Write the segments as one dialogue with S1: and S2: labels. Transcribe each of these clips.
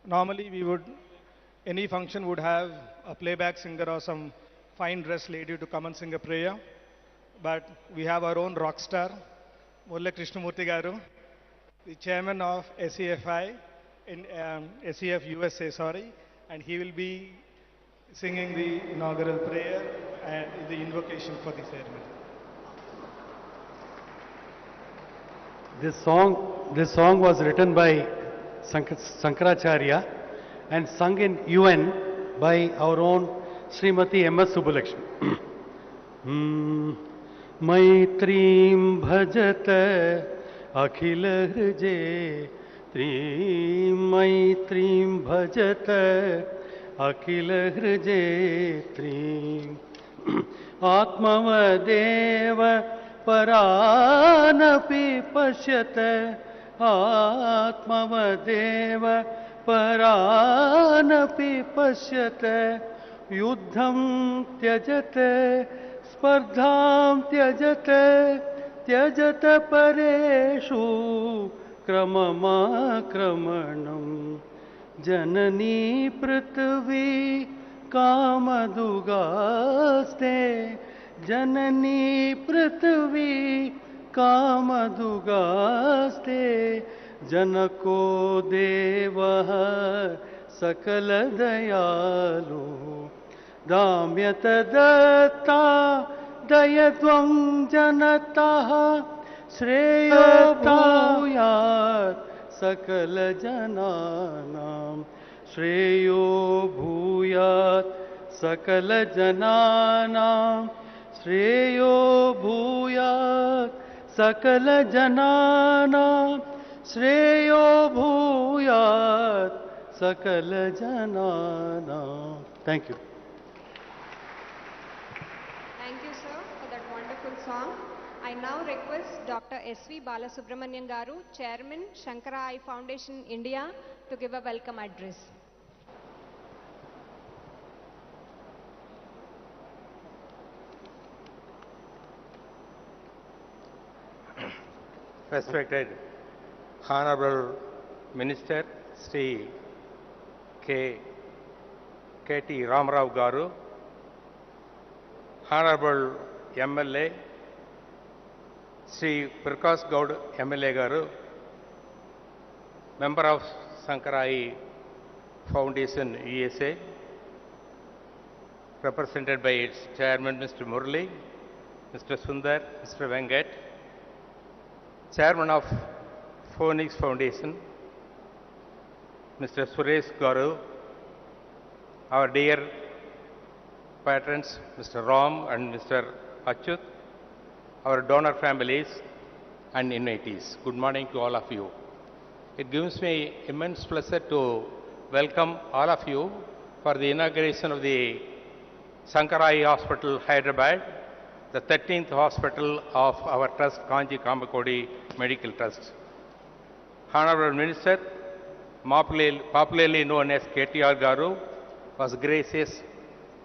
S1: Normally, any function would have a playback singer or some fine dressed lady to come and sing a prayer. But we have our own rock star, Mulla Krishnamurti Garu, the chairman of SEFI, SEF USA, sorry, and he will be singing the inaugural prayer and the invocation for the ceremony.
S2: This song was written by Sankaracharya and sung in UN by our own Srimati M.S. Subbulakshmi. Maitrim bhajata akhila hrije trim maitrim bhajata akhila hrije trim atmavadeva paranapi pashyata atmavadeva paranapi pashyata yuddham tyajate spardham tyajate tyajate pareshu kramamakramanam janani prithvi kamadugaste janani prithvi kamadugaste janako devah sakala dayalu damyata datta dayadvam janatah shreyo bhuyat sakala jananam shreyo bhuyat sakala jananam shreyo bhuyat sakala jananam shreyo bhuyat sakala jananam. Thank you.
S3: Thank you, sir, for that wonderful song. I now request Dr. S.V. Balasubramanian Garu, Chairman, Sankara Eye Foundation, India, to give a welcome address.
S4: Respected Honorable Minister Sri KT Ramarao Garu, Honorable MLA Sri Prakash Gaud MLA Garu, Member of Sankara Eye Foundation USA, represented by its Chairman Mr. Murali, Mr. Sundar, Mr. Venkat, Chairman of Phoenix Foundation, Mr. Suresh Garu, our dear patrons, Mr. Ram and Mr. Achyut, our donor families and invitees. Good morning to all of you. It gives me immense pleasure to welcome all of you for the inauguration of the Sankara Eye Hospital, Hyderabad, the 13th hospital of our trust, Kanji Kamakodi Medical Trust. Honorable Minister, popularly known as KTR Garu, was gracious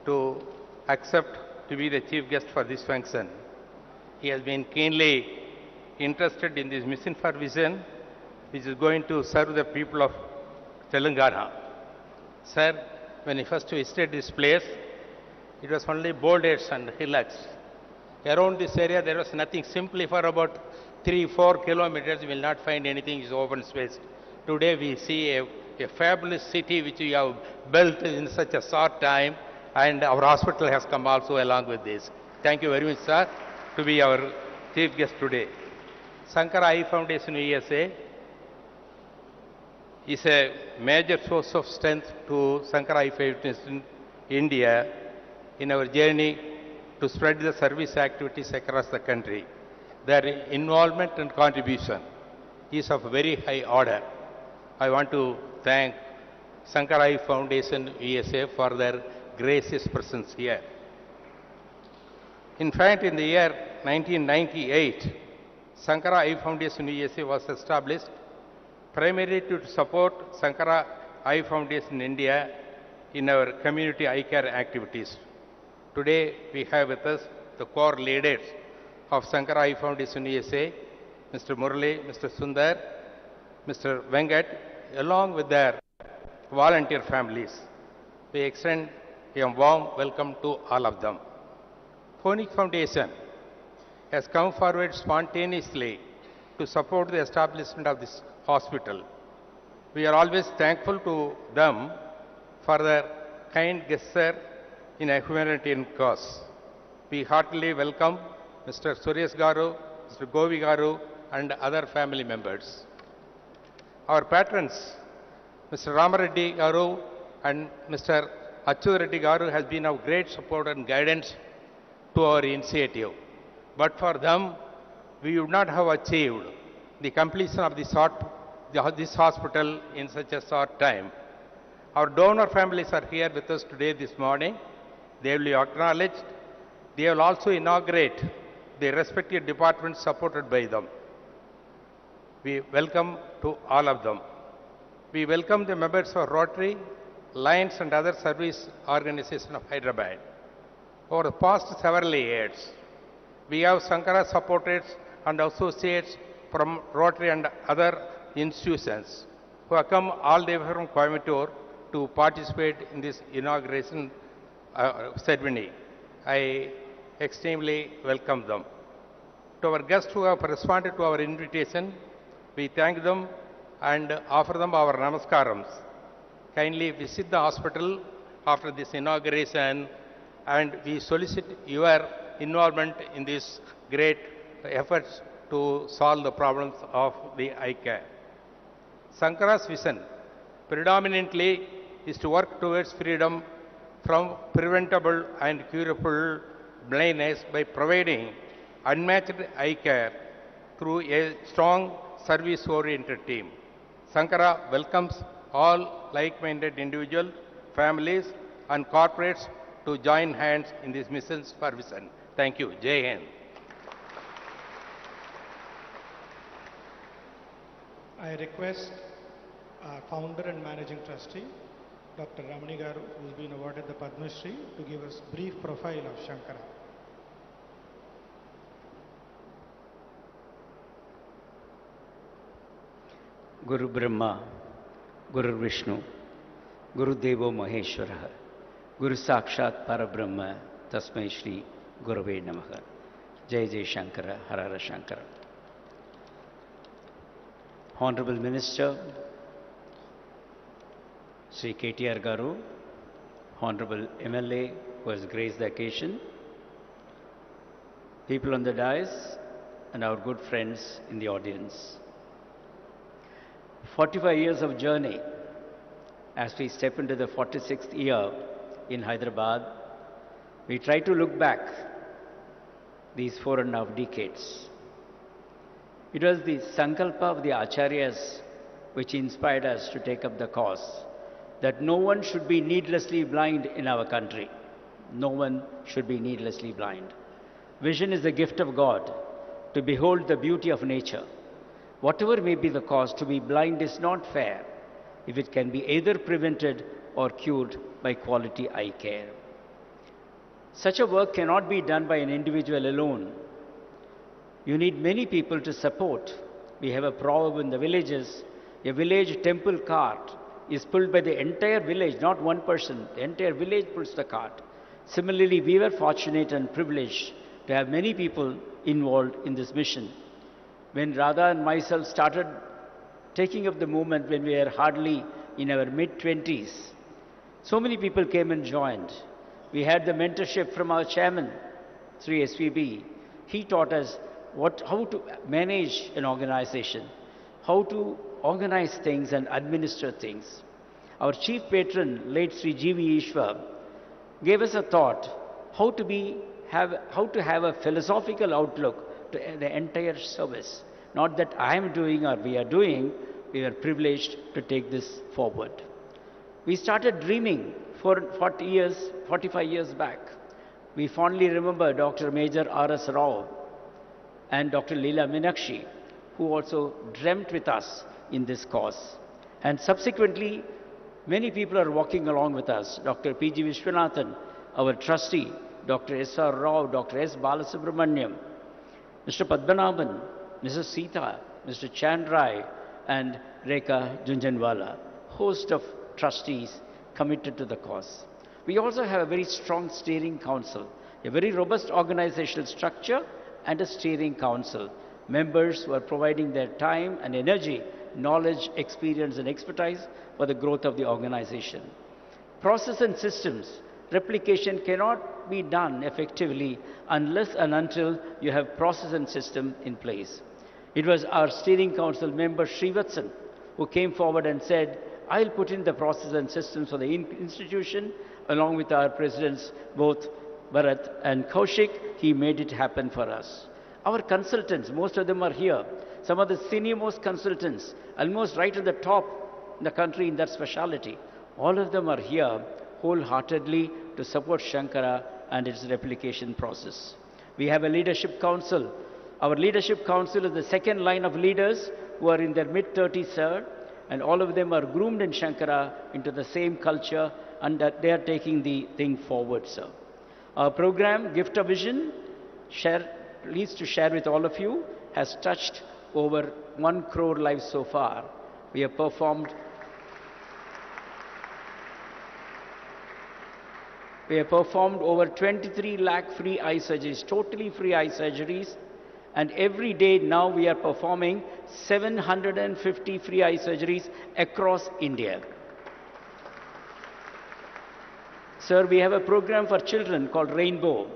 S4: to accept to be the chief guest for this function. He has been keenly interested in this mission for vision, which is going to serve the people of Telangana. Sir, when he first visited this place, it was only boulders and hillocks. Around this area, there was nothing. Simply for about 3-4 kilometers, you will not find anything. It's open space. Today, we see a fabulous city which we have built in such a short time, and our hospital has come also along with this. Thank you very much, sir, to be our chief guest today. Sankara Eye Foundation USA is a major source of strength to Sankara Eye Foundation India in our journey to spread the service activities across the country. Their involvement and contribution is of very high order. I want to thank Sankara Eye Foundation USA for their gracious presence here. In fact, in the year 1998, Sankara Eye Foundation USA was established primarily to support Sankara Eye Foundation India in our community eye care activities. Today, we have with us the core leaders of Sankara Eye Foundation USA, Mr. Murali, Mr. Sundar, Mr. Venkat, along with their volunteer families. We extend a warm welcome to all of them. Phoenix Foundation has come forward spontaneously to support the establishment of this hospital. We are always thankful to them for their kind gesture in a humanitarian cause. We heartily welcome Mr. Suresh Garu, Mr. Govi Garu, and other family members. Our patrons, Mr. Ramareddy Garu and Mr. Achud Reddy Garu, has been of great support and guidance to our initiative. But for them, we would not have achieved the completion of this hospital in such a short time. Our donor families are here with us today this morning. They will be acknowledged. They will also inaugurate the respective departments supported by them. We welcome to all of them. We welcome the members of Rotary, Lions and other service organizations of Hyderabad. Over the past several years, we have Sankara supporters and associates from Rotary and other institutions who have come all the way from Coimbatore to participate in this inauguration ceremony. I extremely welcome them. To our guests who have responded to our invitation, we thank them and offer them our namaskarams. Kindly visit the hospital after this inauguration, and we solicit your involvement in these great efforts to solve the problems of the eye care. Sankara's vision predominantly is to work towards freedom from preventable and curable blindness by providing unmatched eye care through a strong service-oriented team. Sankara welcomes all like-minded individuals, families, and corporates to join hands in this mission's for vision. Thank you. Jai Hind.
S1: I request our founder and managing trustee, Dr. Ramani Garu, who's been awarded the Padma Shri, to give us brief profile of Sankara.
S5: Guru Brahma, Guru Vishnu, Guru Devo Maheshwara, Guru Sakshat Parabrahma, Tasmai Shri Gurave Namaha. Jai Jai Shankara, Harara Shankara. Honorable Minister, Sri KTR Garu, Honorable MLA who has graced the occasion, people on the dais, and our good friends in the audience. 45 years of journey as we step into the 46th year in Hyderabad. We try to look back these 4.5 decades. It was the sankalpa of the acharyas which inspired us to take up the cause that no one should be needlessly blind in our country. No one should be needlessly blind. Vision is the gift of God to behold the beauty of nature. Whatever may be the cause, to be blind is not fair if it can be either prevented or cured by quality eye care. Such a work cannot be done by an individual alone. You need many people to support. We have a proverb in the villages, a village temple cart is pulled by the entire village, not one person. The entire village pulls the cart. Similarly, we were fortunate and privileged to have many people involved in this mission. When Radha and myself started taking up the movement when we were hardly in our mid-20s, so many people came and joined. We had the mentorship from our chairman, Sri SVB. He taught us how to manage an organization, how to organize things and administer things. Our chief patron, late Sri G.V. Ishwar, gave us a thought how to have a philosophical outlook to the entire service. Not that I am doing or we are doing, we are privileged to take this forward. We started dreaming for 45 years back. We fondly remember Dr. Major R.S. Rao and Dr. Leela Meenakshi, who also dreamt with us in this cause. And subsequently, many people are walking along with us. Dr. P.G. Vishwanathan, our trustee, Dr. S.R. Rao, Dr. S. Balasubramaniam, Mr. Padmanabhan, Mrs. Sita, Mr. Chandrai, and Rekha Junjanwala. Host of trustees committed to the cause. We also have a very strong steering council, a very robust organizational structure and a steering council. Members who are providing their time and energy, knowledge, experience and expertise for the growth of the organization. Process and systems. Replication cannot be done effectively unless and until you have process and system in place. It was our steering council member Srivatsan who came forward and said, I'll put in the process and systems for the institution along with our presidents, both Bharat and Kaushik. He made it happen for us. Our consultants, most of them are here. Some of the senior most consultants, almost right at the top in the country in that specialty. All of them are here wholeheartedly to support Sankara and its replication process. We have a leadership council. Our leadership council is the second line of leaders who are in their mid-30s, sir, and all of them are groomed in Sankara into the same culture and that they are taking the thing forward, sir. Our program, Gift of Vision, pleased to share with all of you, has touched over 1 crore lives so far. We have performed over 23 lakh free eye surgeries, totally free eye surgeries. And every day now we are performing 750 free eye surgeries across India. Sir, we have a program for children called Rainbow,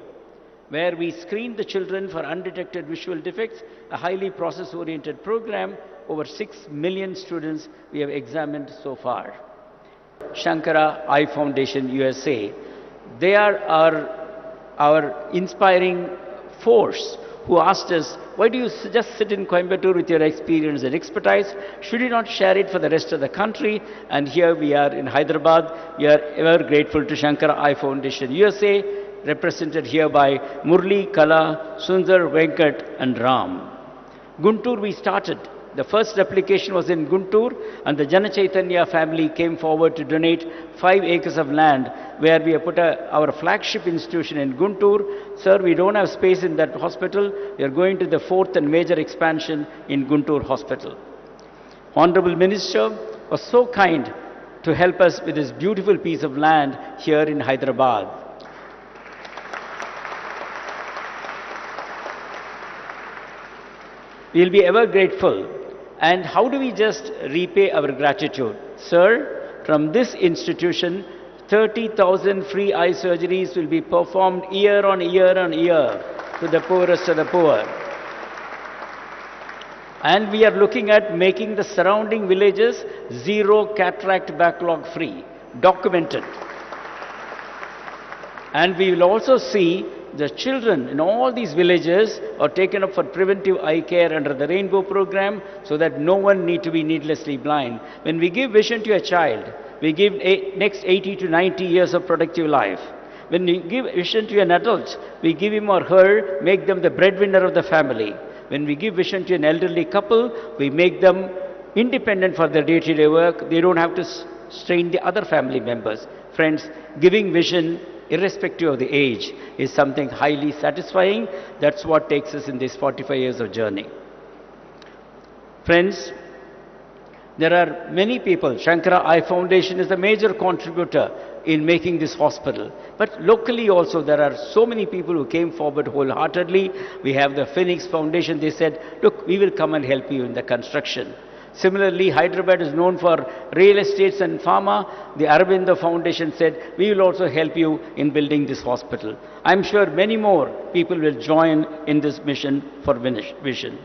S5: where we screen the children for undetected visual defects, a highly process-oriented program. Over 6 million students we have examined so far. Sankara Eye Foundation USA, they are our inspiring force who asked us, why do you just sit in Coimbatore with your experience and expertise? Should you not share it for the rest of the country? And here we are in Hyderabad. We are ever grateful to Sankara Eye Foundation USA, represented here by Murli, Kala, Sundar, Venkat and Ram. Guntur we started. The first replication was in Guntur, and the Jana Chaitanya family came forward to donate 5 acres of land where we have put our flagship institution in Guntur. Sir, we don't have space in that hospital. We are going to the 4th and major expansion in Guntur Hospital. Honorable Minister was so kind to help us with this beautiful piece of land here in Hyderabad. We will be ever grateful. And how do we just repay our gratitude? Sir, from this institution, 30,000 free eye surgeries will be performed year on year on year to the poorest of the poor. And we are looking at making the surrounding villages zero cataract backlog free, documented. And we will also see the children in all these villages are taken up for preventive eye care under the Rainbow program so that no one need to be needlessly blind. When we give vision to a child, we give next 80 to 90 years of productive life. When we give vision to an adult, we give him or her, make them the breadwinner of the family. When we give vision to an elderly couple, we make them independent for their day-to-day work. They don't have to strain the other family members. Friends, giving vision irrespective of the age is something highly satisfying. That's what takes us in these 45 years of journey. Friends, there are many people. Sankara Eye Foundation is a major contributor in making this hospital. But locally also there are so many people who came forward wholeheartedly. We have the Phoenix Foundation. They said, look, we will come and help you in the construction. Similarly, Hyderabad is known for real estates and pharma. The Aravinda Foundation said, we will also help you in building this hospital. I'm sure many more people will join in this mission for vision.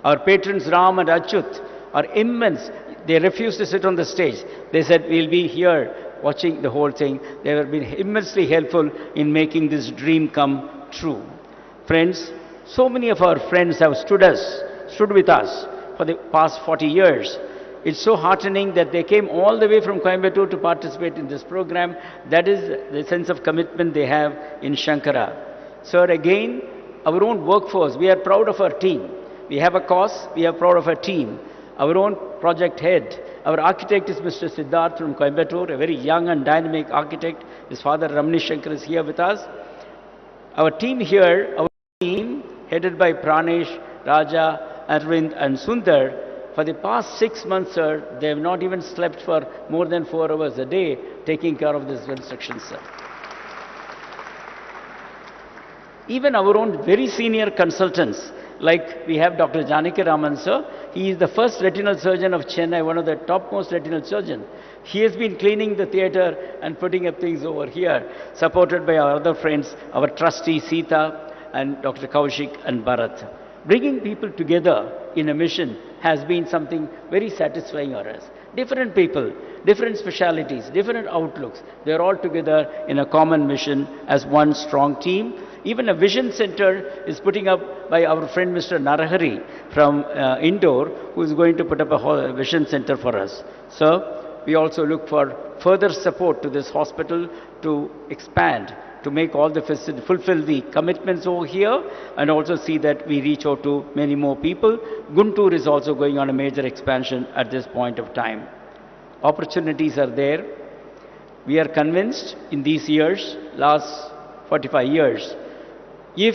S5: Our patrons Ram and Achyut are immense. They refused to sit on the stage. They said, we'll be here watching the whole thing. They have been immensely helpful in making this dream come true. Friends, so many of our friends have stood with us for the past 40 years. It's so heartening that they came all the way from Coimbatore to participate in this program. That is the sense of commitment they have in Sankara. Sir, again, our own workforce, we are proud of our team. We have a cause, we are proud of our team. Our own project head, our architect is Mr. Siddharth from Coimbatore, a very young and dynamic architect. His father Ramani Shankar is here with us. Our team here, our team headed by Pranesh, Raja, Arvind and Sundar, For the past 6 months, sir, they have not even slept for more than 4 hours a day taking care of this construction, sir. Even our own very senior consultants, like we have Dr. Janaki Raman, sir, he is the first retinal surgeon of Chennai, one of the topmost retinal surgeons. He has been cleaning the theatre and putting up things over here, supported by our other friends, our trustee Sita and Dr. Kaushik and Bharat. Bringing people together in a mission has been something very satisfying for us. Different people, different specialities, different outlooks, they are all together in a common mission as one strong team. Even a vision center is putting up by our friend Mr. Narahari from Indore, who is going to put up a vision center for us. So, we also look for further support to this hospital to expand, to make all the facilities, fulfill the commitments over here, and also see that we reach out to many more people. Guntur is also going on a major expansion at this point of time. Opportunities are there. We are convinced in these years, last 45 years, if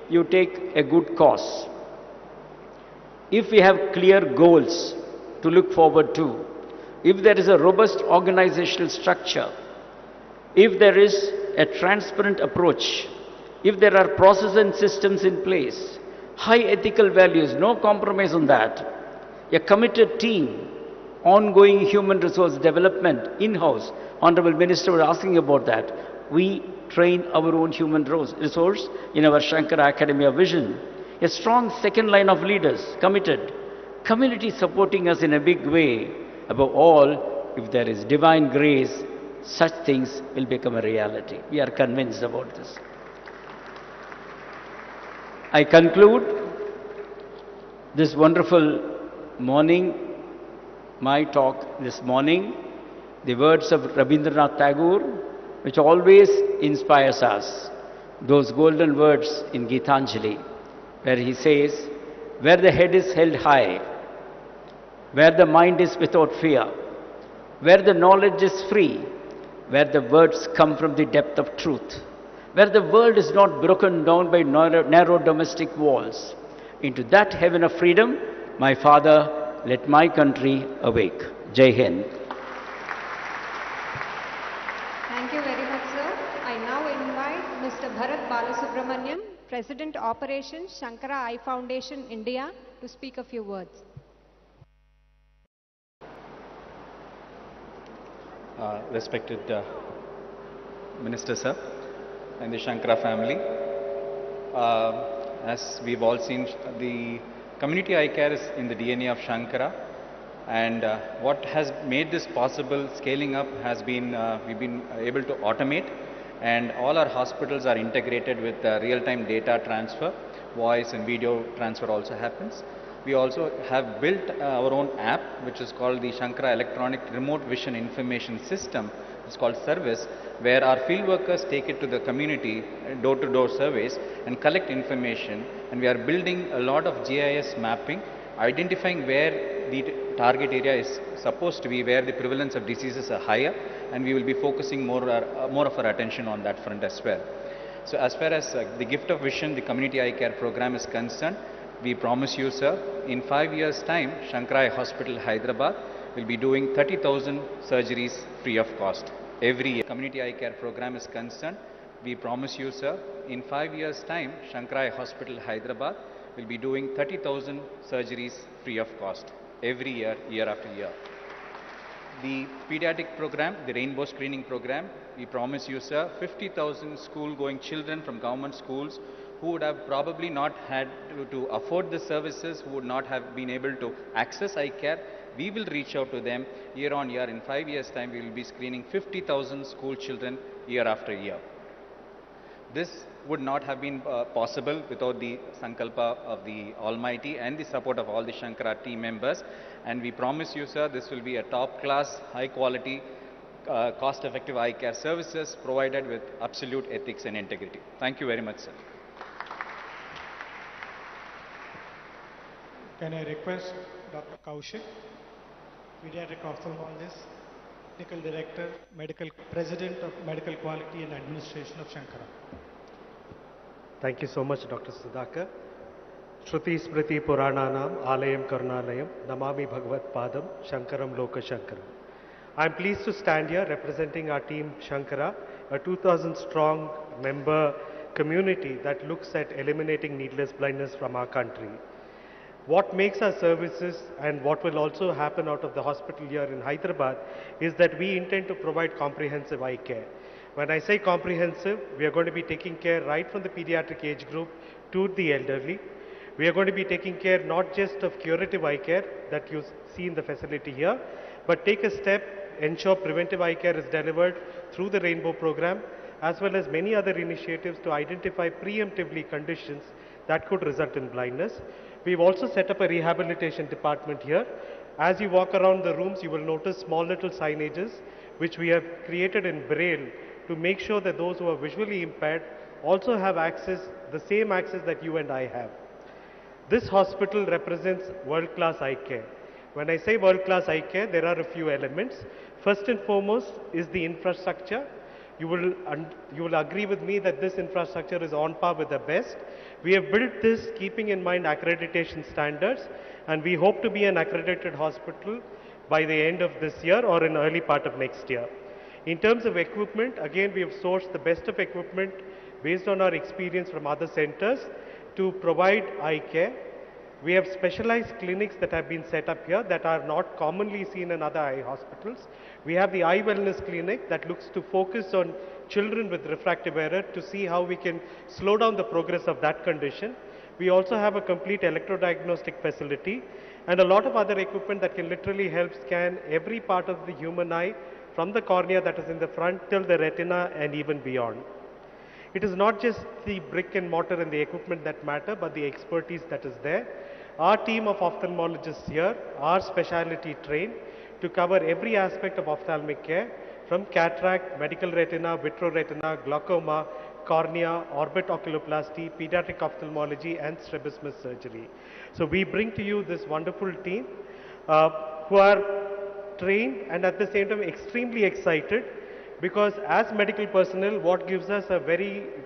S5: you take a good cause, if we have clear goals to look forward to, if there is a robust organizational structure, if there is a transparent approach, if there are processes and systems in place, high ethical values, no compromise on that, a committed team, ongoing human resource development in-house, Honorable Minister was asking about that. We train our own human resource in our Sankara Academy of Vision. A strong second line of leaders, committed, community supporting us in a big way. Above all, if there is divine grace, such things will become a reality. We are convinced about this. I conclude this wonderful morning, my talk this morning, the words of Rabindranath Tagore, which always inspires us. Those golden words in Gitanjali, where he says, where the head is held high, where the mind is without fear, where the knowledge is free, where the words come from the depth of truth, where the world is not broken down by narrow domestic walls. Into that heaven of freedom, my Father, let my country awake. Jai Hind.
S3: Thank you very much, sir. I now invite Mr. Bharat Balasubramaniam, President Operations, Sankara Eye Foundation, India, to speak a few words.
S6: Respected Minister Sir and the Sankara family, as we've all seen, the community eye care is in the DNA of Sankara, and what has made this possible scaling up has been we've been able to automate, and all our hospitals are integrated with real-time data transfer, voice and video transfer also happens. We also have built our own app, which is called the Sankara Electronic Remote Vision Information System. It's called Service, where our field workers take it to the community, door-to-door surveys, and collect information. And we are building a lot of GIS mapping, identifying where the target area is supposed to be, where the prevalence of diseases are higher, and we will be focusing more of our attention on that front as well. So as far as the Gift of Vision, the community eye care program is concerned, we promise you, sir, in 5 years' time, Sankara Eye Hospital, Hyderabad, will be doing 30,000 surgeries free of cost every year. Community eye care program is concerned, we promise you, sir, in 5 years' time, Sankara Eye Hospital, Hyderabad, will be doing 30,000 surgeries free of cost every year, year after year. The pediatric program, the rainbow screening program, we promise you, sir, 50,000 school-going children from government schools who would have probably not had to afford the services, who would not have been able to access eye care. We will reach out to them year on year. In 5 years' time, we will be screening 50,000 school children year after year. This would not have been possible without the Sankalpa of the Almighty and the support of all the Sankara team members. And we promise you, sir, this will be a top-class, high-quality, cost-effective eye care services provided with absolute ethics and integrity. Thank you very much, sir.
S1: Can I request Dr. Kaushik, Pediatric Ophthalmologist, Medical Director, President of Medical Quality and Administration of Sankara.
S2: Thank you so much, Dr. Sudhakar.
S7: Shruti Smriti Purananam Alayam Karunalayam Namami Bhagavat Padam Shankaram Loka Shankaram. I am pleased to stand here representing our team Shankara, a 2000 strong member community that looks at eliminating needless blindness from our country. What makes our services and what will also happen out of the hospital here in Hyderabad is that we intend to provide comprehensive eye care. When I say comprehensive, we are going to be taking care right from the pediatric age group to the elderly. We are going to be taking care not just of curative eye care that you see in the facility here, but take a step, ensure preventive eye care is delivered through the Rainbow program, as well as many other initiatives to identify preemptively conditions that could result in blindness. We've also set up a rehabilitation department here. As you walk around the rooms, you will notice small little signages which we have created in Braille to make sure that those who are visually impaired also have access, the same access that you and I have. This hospital represents world-class eye care. When I say world-class eye care, there are a few elements. First and foremost is the infrastructure. You will agree with me that this infrastructure is on par with the best. We have built this keeping in mind accreditation standards, and we hope to be an accredited hospital by the end of this year or in early part of next year. In terms of equipment, again, we have sourced the best of equipment based on our experience from other centers to provide eye care. We have specialized clinics that have been set up here that are not commonly seen in other eye hospitals. We have the eye wellness clinic that looks to focus on children with refractive error to see how we can slow down the progress of that condition. We also have a complete electrodiagnostic facility and a lot of other equipment that can literally help scan every part of the human eye from the cornea that is in the front till the retina and even beyond. It is not just the brick and mortar and the equipment that matter, but the expertise that is there. Our team of ophthalmologists here are specialty trained to cover every aspect of ophthalmic care, from cataract, medical retina, vitreoretina, glaucoma, cornea, orbit oculoplasty, pediatric ophthalmology, and strabismus surgery. So we bring to you this wonderful team who are trained and at the same time extremely excited, because as medical personnel, what gives us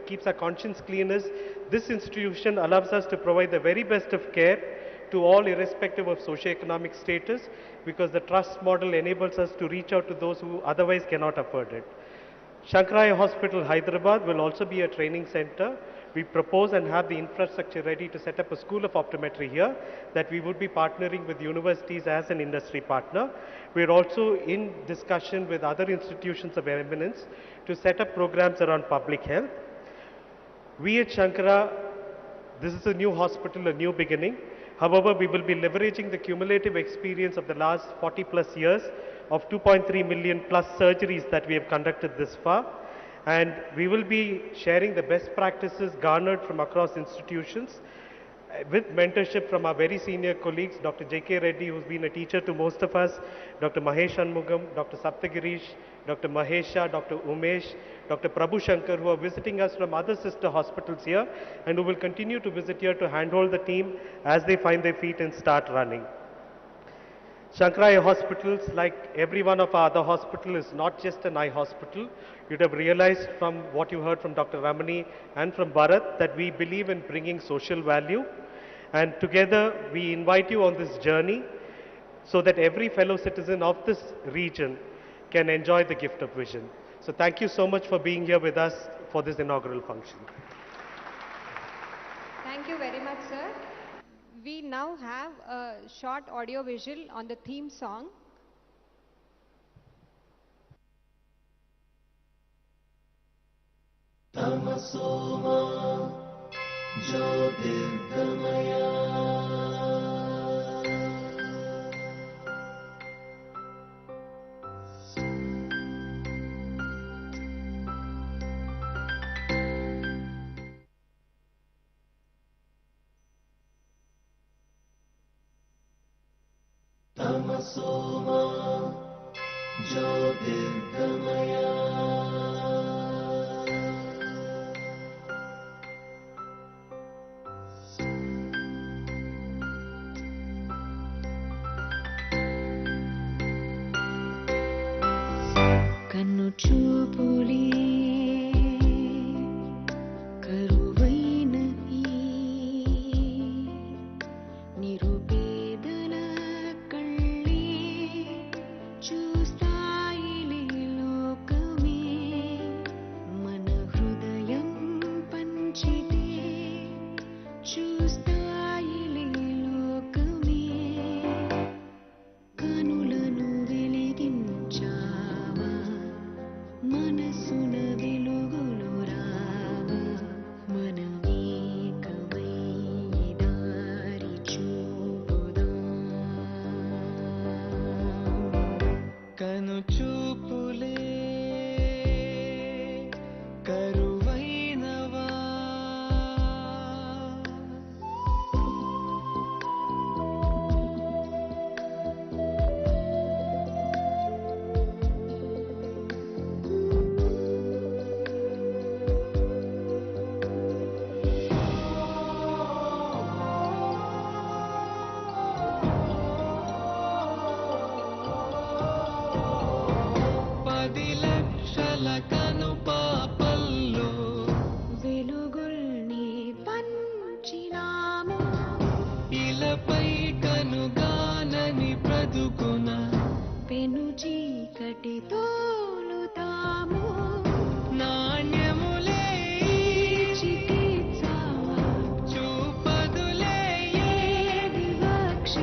S7: keeps our conscience clean is this institution allows us to provide the very best of care to all irrespective of socioeconomic status, because the trust model enables us to reach out to those who otherwise cannot afford it. Sankara Hospital, Hyderabad will also be a training center. We propose and have the infrastructure ready to set up a school of optometry here that we would be partnering with universities as an industry partner. We are also in discussion with other institutions of eminence to set up programs around public health. We at Sankara, this is a new hospital, a new beginning. However, we will be leveraging the cumulative experience of the last 40 plus years of 2.3 million plus surgeries that we have conducted this far. And we will be sharing the best practices garnered from across institutions with mentorship from our very senior colleagues, Dr. J.K. Reddy, who's been a teacher to most of us, Dr. Mahesh Anmugam, Dr. Saptagirish, Dr. Mahesha, Dr. Umesh, Dr. Prabhu Shankar, who are visiting us from other sister hospitals here and who will continue to visit here to handhold the team as they find their feet and start running. Sankara Hospitals, like every one of our other hospitals, is not just an eye hospital. You'd have realized from what you heard from Dr. Ramani and from Bharat that we believe in bringing social value. And together we invite you on this journey so that every fellow citizen of this region can enjoy the gift of vision. So thank you so much for being here with us for this inaugural function.
S3: Thank you very much, sir. We now have a short audio visual on the theme song.
S8: Tamasoma Jyotirgamaya. Tamasoma Jyotirgamaya. కన్ను చూపులే కరువైనవి చూస్తాయిలే లోకమే మన హృదయం పంచితే చూస్తాయిలే లోకమే కనులను వెలిగించావా మనసున వెలుగులు రావా మనమేకమై దారి చూపుదాం
S9: కను చూపులే కరువైనవా పది లక్షల కను పాపల్లో
S8: వెలుగుల్ని పంచినాము
S9: ఇలపై కనుగానని బ్రతుకున
S8: పెను చీకటి తోలుతాము
S9: నాణ్యములే
S8: చికిత్స
S9: చూపదులే
S8: వివక్ష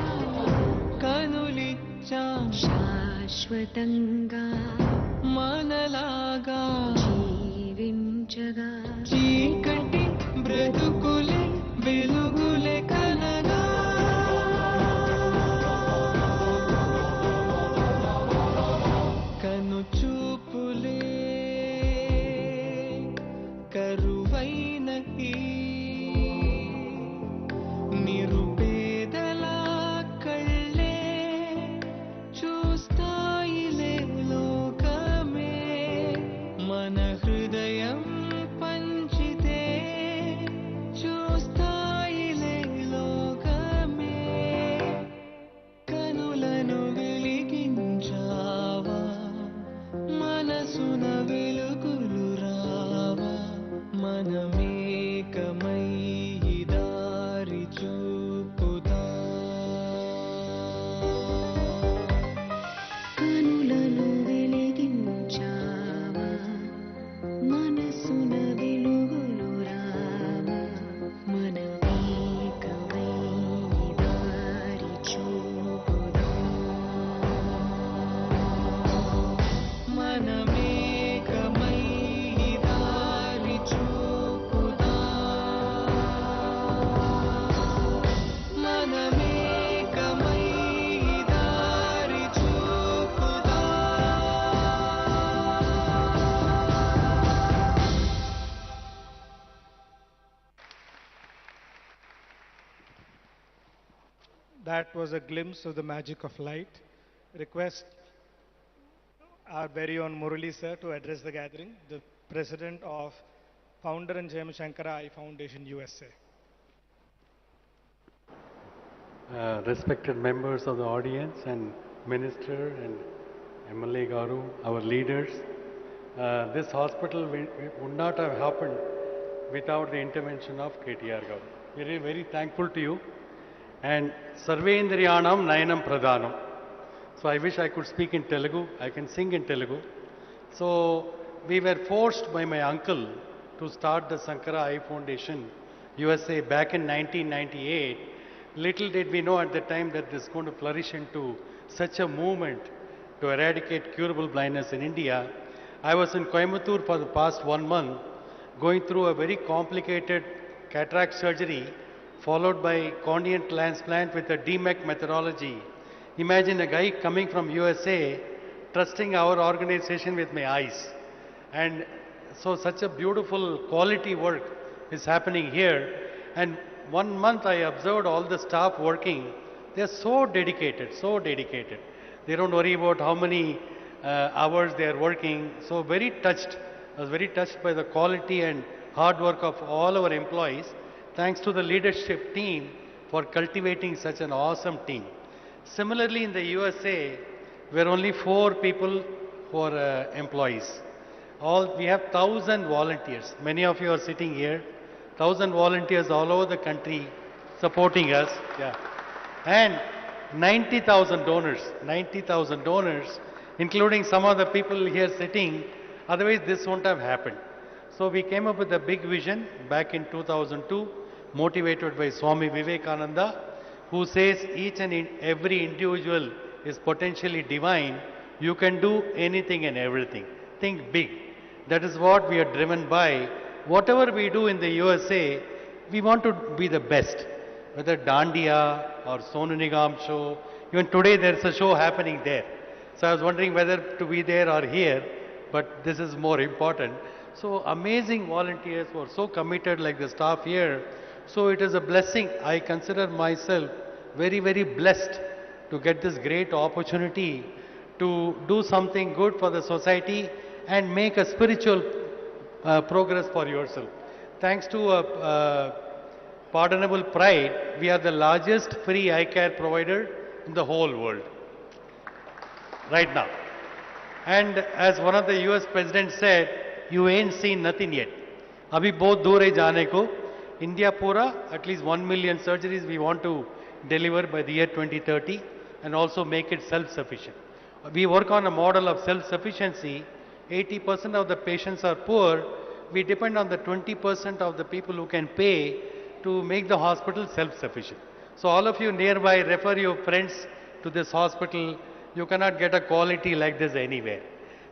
S9: కనులిచ్చాం
S8: శాశ్వతంగా
S9: మనలాగా
S8: జీవించగా
S9: చీకటి బ్రతుకులే వెలుగులే కలగా కను చూపులే కరువైన ఈ నిరుపేదల కళ్ళే చూస్తాయిలే లోకమే మన హృదయం పంచితే చూస్తాయిలే లోకమే కనులను వెలిగించావా మనసున వెలుగులు రావా మనమేకమై దారి చూపుదా
S8: కనులను వెలిగించావా మనసున వెలుగులు రావా మనమేకమై దారి చూపుదాం
S9: మనమేకమై దారి చూపుదా మనమేకమై దారి చూపుదా
S1: That was a glimpse of the magic of light. Request our very own Murali sir to address the gathering, the president of founder and chairman Sankara Eye Foundation USA.
S2: Respected members of the audience and minister and MLA Garu, our leaders, this hospital would not have happened without the intervention of KTR Garu. We are very thankful to you. And Sarvendriyanam Nayanam Pradhanam. So I wish I could speak in Telugu. I can sing in Telugu. So we were forced by my uncle to start the Sankara Eye Foundation USA back in 1998. Little did we know at the time that this is going to flourish into such a movement to eradicate curable blindness in India. I was in Coimbatore for the past 1 month, going through a very complicated cataract surgery followed by corneal transplant with a DMEC methodology. Imagine a guy coming from USA trusting our organization with my eyes. And so such a beautiful quality work is happening here. And 1 month I observed all the staff working. They are so dedicated, so dedicated. They don't worry about how many hours they are working. So very touched. I was very touched by the quality and hard work of all our employees. Thanks to the leadership team for cultivating such an awesome team. Similarly, in the USA, we are only 4 people who are employees. We have 1,000 volunteers. Many of you are sitting here. 1,000 volunteers all over the country supporting us. Yeah. And 90,000 donors, 90,000 donors, including some of the people here sitting. Otherwise, this won't have happened. So we came up with a big vision back in 2002, motivated by Swami Vivekananda, who says each and every individual is potentially divine. You can do anything and everything. Think big. That is what we are driven by. Whatever we do in the USA, we want to be the best. Whether Dandiya or Sonu Nigam show, even today there's a show happening there. So I was wondering whether to be there or here, but this is more important. So amazing volunteers who are so committed like the staff here. So it is a blessing. I consider myself very, very blessed to get this great opportunity to do something good for the society and make a spiritual progress for yourself. Thanks to pardonable pride, we are the largest free eye care provider in the whole world right now. And as one of the US presidents said, you ain't seen nothing yet. Abhi bahut dur hai jaane ko. India pura, at least 1 million surgeries we want to deliver by the year 2030 and also make it self-sufficient. We work on a model of self-sufficiency. 80% of the patients are poor. We depend on the 20% of the people who can pay to make the hospital self-sufficient. So all of you nearby, refer your friends to this hospital. You cannot get a quality like this anywhere.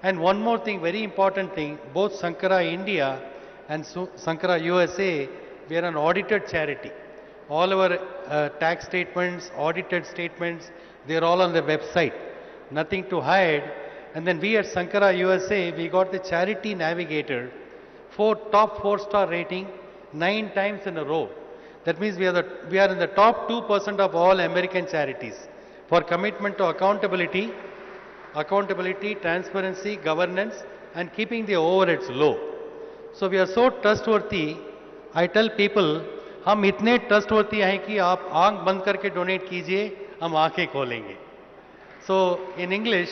S2: And one more thing, very important thing, both Sankara India and Sankara USA, we are an audited charity. All our tax statements, audited statements, they are all on the website. Nothing to hide. And then we at Sankara USA, we got the Charity Navigator, top 4-star rating, 9 times in a row. That means we are in the top 2% of all American charities for commitment to accountability, transparency, governance, and keeping the overheads low. So we are so trustworthy. I tell people, हम इतने trustworthy हैं कि आप आंख बंद करके donate कीजिए, हम आंखें खोलेंगे. So in English,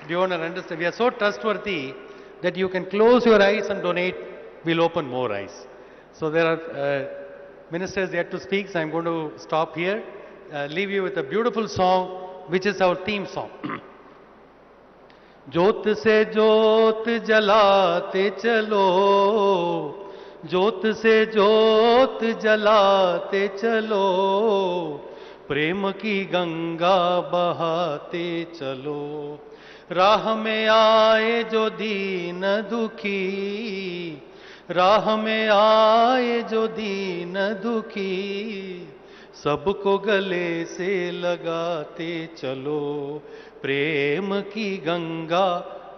S2: do you want to understand? We are so trustworthy that you can close your eyes and donate, we'll open more eyes. So there are ministers yet to speak, so I'm going to stop here, leave you with a beautiful song, which is our theme song. ज्योत से ज्योत जलाते चलो, ज्योत से ज्योत जलाते चलो, प्रेम की गंगा बहाते चलो, राह में आए जो दीन दुखी, राह में आए जो दीन दुखी, सबको गले से लगाते चलो, प्रेम की गंगा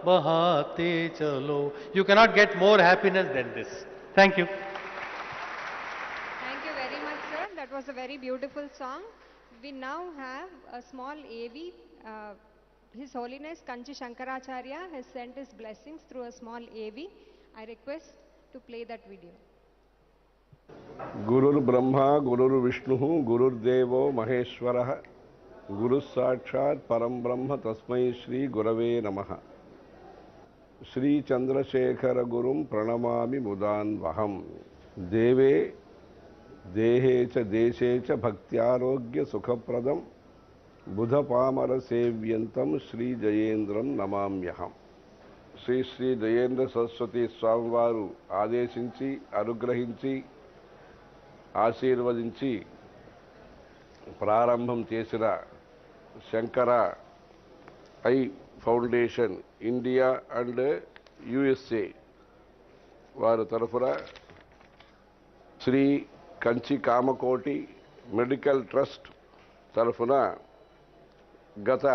S2: बहाते चलो. You cannot get more happiness than this. Thank you.
S3: Thank you very much, sir. That was a very beautiful song. We now have a small AV. His Holiness Kanchi Shankaracharya has sent his blessings through a small AV. I request to play that video.
S10: गुरुर् Brahma गुरुर्विष्णुः गुरुर्देवो महेश्वरः गुरुः साक्षात् परं ब्रह्म तस्मै श्री गुरवे नमः. श्री चंद्रशेखर गुरुं प्रणमामि मुदान्वहम्. देवे देहे च देशे च भक्त्यारोग्य सुखप्रदं बुधपामर सेव्यन्तं श्री जयेन्द्रं नमाम्यहम्. శ్రీ శ్రీ జయేంద్ర సరస్వతి స్వామివారు ఆదేశించి అనుగ్రహించి ఆశీర్వదించి ప్రారంభం చేసిన Shankara I foundation India and USA వారి తరఫున శ్రీ కంచి కామకోటి మెడికల్ ట్రస్ట్ తరఫున గత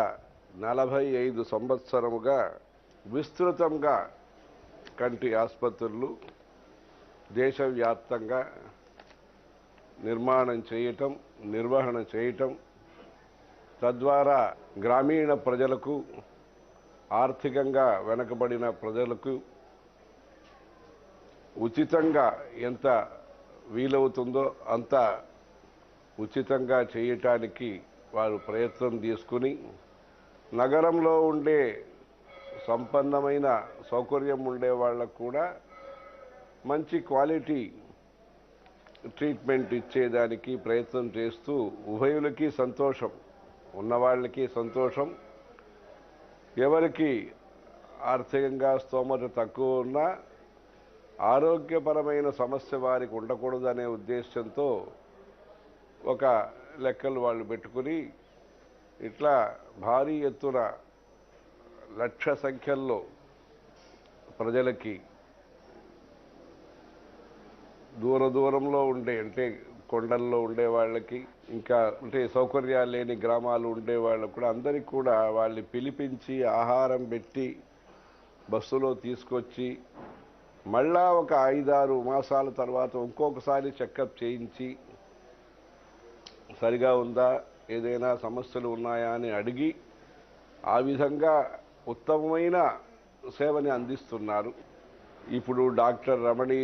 S10: 45 సంవత్సరముగా విస్తృతంగా కంటి ఆసుపత్రులు దేశవ్యాప్తంగా నిర్మాణం చేయటం, నిర్వహణ చేయటం, తద్వారా గ్రామీణ ప్రజలకు, ఆర్థికంగా వెనుకబడిన ప్రజలకు ఉచితంగా ఎంత వీలవుతుందో అంత ఉచితంగా చేయటానికి వారు ప్రయత్నం తీసుకుని నగరంలో ఉండే సంపన్నమైన సౌకర్యం ఉండే వాళ్ళకు కూడా మంచి క్వాలిటీ ట్రీట్మెంట్ ఇచ్చేదానికి ప్రయత్నం చేస్తూ ఉభయులకి సంతోషం ఉన్నవాళ్ళకి సంతోషం, ఎవరికి ఆర్థికంగా స్తోమత తక్కువ ఉన్నా ఆరోగ్యపరమైన సమస్య వారికి ఉండకూడదనే ఉద్దేశంతో ఒక లెక్కలు వాళ్ళు పెట్టుకుని ఇట్లా భారీ ఎత్తున లక్ష సంఖ్యల్లో ప్రజలకి దూరంలో ఉండే అంటే కొండల్లో ఉండే వాళ్ళకి ఇంకా అంటే సౌకర్యాలు లేని గ్రామాలు ఉండే వాళ్ళకు కూడా అందరికి కూడా వాళ్ళని పిలిపించి ఆహారం పెట్టి బస్సులో తీసుకొచ్చి మళ్ళా ఒక 5-6 మాసాల తర్వాత ఇంకొకసారి చెకప్ చేయించి సరిగా ఉందా, ఏదైనా సమస్యలు ఉన్నాయా అని అడిగి ఆ విధంగా ఉత్తమమైన సేవని అందిస్తున్నారు. ఇప్పుడు డాక్టర్ రమణి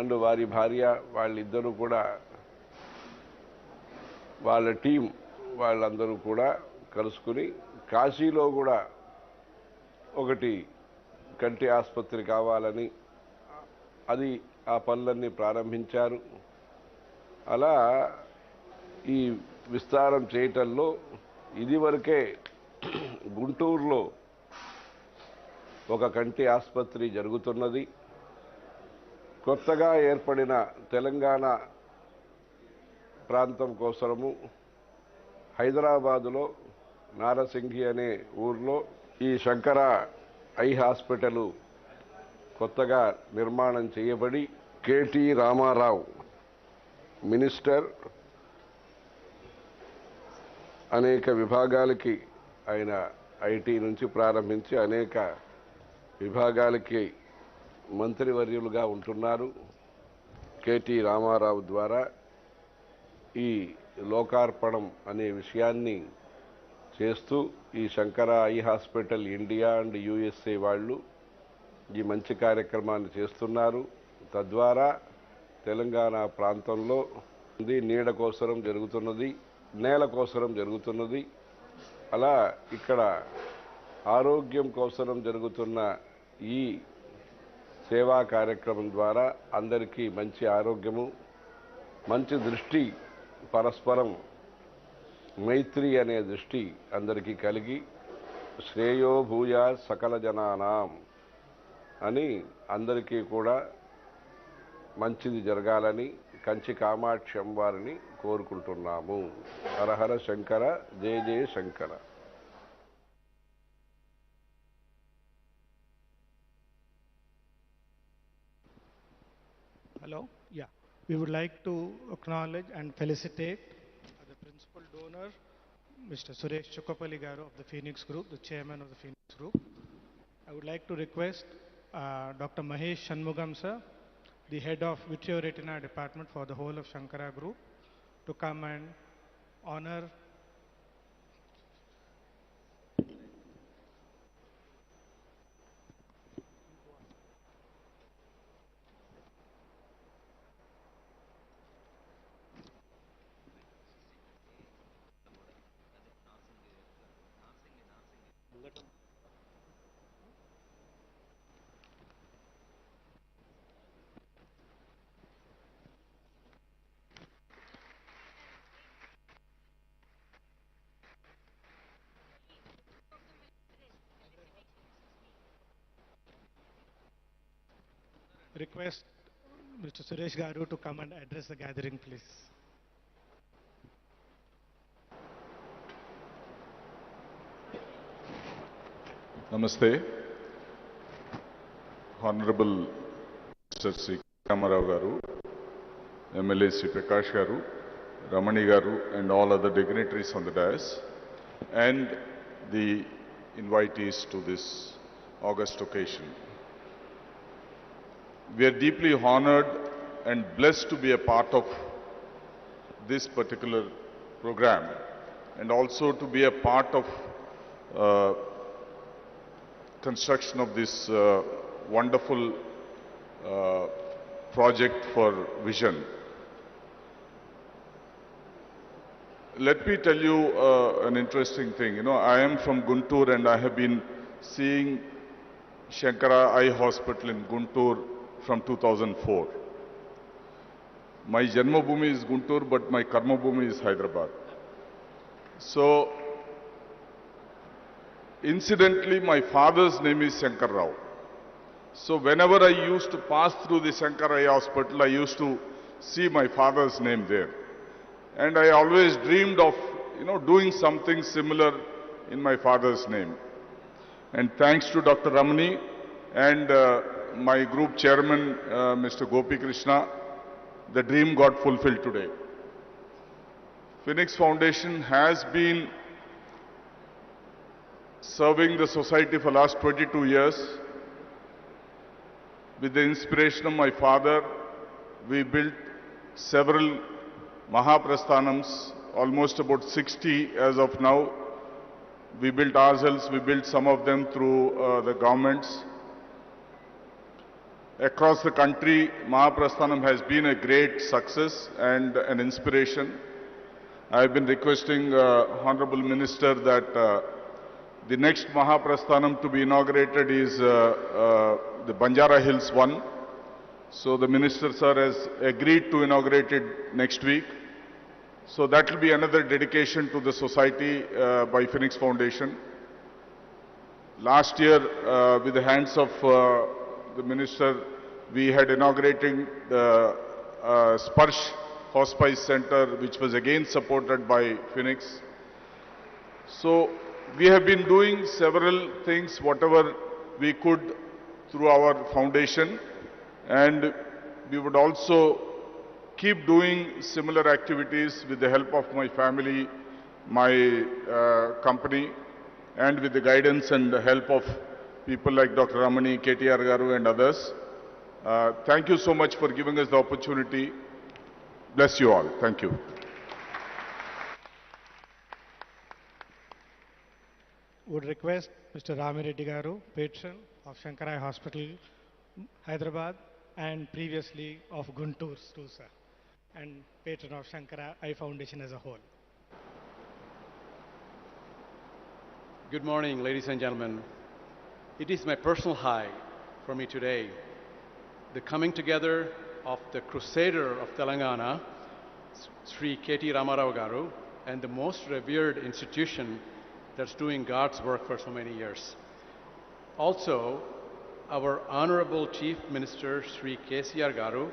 S10: అండ్ వారి భార్య వాళ్ళిద్దరూ కూడా వాళ్ళ టీం వాళ్ళందరూ కూడా కలుసుకుని కాశీలో కూడా ఒకటి కంటి ఆసుపత్రి కావాలని అది ఆ పనులన్నీ ప్రారంభించారు. అలా ఈ విస్తారం చేయటంలో ఇదివరకే గుంటూరులో ఒక కంటి ఆసుపత్రి జరుగుతున్నది. కొత్తగా ఏర్పడిన తెలంగాణ ప్రాంతం కోసము హైదరాబాదులో నారసింగి అనే ఊర్లో ఈ శంకర ఐ హాస్పిటల్ కొత్తగా నిర్మాణం చేయబడి కేటీ రామారావు మినిస్టర్ అనేక విభాగాలకి ఆయన ఐటీ నుంచి ప్రారంభించి అనేక విభాగాలకి మంత్రివర్యులుగా ఉంటున్నారు. కేటీ రామారావు ద్వారా ఈ లోకార్పణం అనే విషయాన్ని చేస్తూ ఈ Shankara eye hospital India and USA వాళ్ళు ఈ మంచి కార్యక్రమాన్ని చేస్తున్నారు. తద్వారా తెలంగాణ ప్రాంతంలో నీడ కోసరం జరుగుతున్నది, నేల కోసరం జరుగుతున్నది. అలా ఇక్కడ ఆరోగ్యం కోసరం జరుగుతున్న ఈ సేవా కార్యక్రమం ద్వారా అందరికీ మంచి ఆరోగ్యము, మంచి దృష్టి, పరస్పరం మైత్రి అనే దృష్టి అందరికీ కలిగి శ్రేయో భూయా సకల జనానాం అని అందరికీ కూడా మంచిది జరగాలని కంచి కామాక్షి అమ్మవారిని కోరుకుంటున్నాము. హరహర శంకర, జయ జయ Shankara.
S1: Hello? Yeah. We would like to acknowledge and felicitate the principal donor, Mr. Suresh Chukkapalli Garu of the Phoenix Group, the chairman of the Phoenix Group. I would like to request Dr. Mahesh Shanmugam sir, the head of Vitreoretina department for the whole of Sankara Group, to come and honor request Mr. Suresh Garu to come and address the gathering, please.
S11: Namaste. Honorable Mr. Sri Ramarao Garu, MLA Sri Prakash Garu, Ramani Garu, and all other dignitaries on the dais, and the invitees to this august occasion. We are deeply honored and blessed to be a part of this particular program, and also to be a part of construction of this wonderful project for vision. Let me tell you an interesting thing. You know, I am from Guntur and I have been seeing Sankara Eye Hospital in Guntur from 2004. My Janmabhoomi is Guntur, but my Karmabhoomi is Hyderabad. So, incidentally, my father's name is Sankara Rao. So whenever I used to pass through the Sankara Hospital, I used to see my father's name there. And I always dreamed of, doing something similar in my father's name. And thanks to Dr. Ramani and my group chairman, Mr. Gopi Krishna, the dream got fulfilled today. Phoenix Foundation has been serving the society for last 22 years. With the inspiration of my father, we built several Mahaprasthanams, almost about 60 as of now. We built ourselves, we built some of them through the governments. Across the country, Mahaprasthanam has been a great success and an inspiration. I have been requesting Honorable Minister that the next Mahaprasthanam to be inaugurated is the Banjara Hills one. So the Minister Sir has agreed to inaugurate it next week. So that will be another dedication to the society by Phoenix Foundation. Last year, with the hands of the Minister, we had inaugurated Sparsh Hospice Center, which was again supported by Phoenix. So we have been doing several things, whatever we could through our foundation, and we would also keep doing similar activities with the help of my family, my company, and with the guidance and the help of people like Dr. Ramani, KTR Garu and others. Thank you so much for giving us the opportunity. Bless you all. Thank you.
S1: Would request Mr. Ramireddy Garu, patron of Sankara Hospital, Hyderabad, and previously of Guntur too, sir, and patron of Sankara Eye Foundation as a whole.
S12: Good morning, ladies and gentlemen. It is my personal high for me today, the coming together of the Crusader of Telangana, Sri K.T. Ramarao Garu, and the most revered institution that's doing God's work for so many years. Also, our Honorable Chief Minister Sri KCR Garu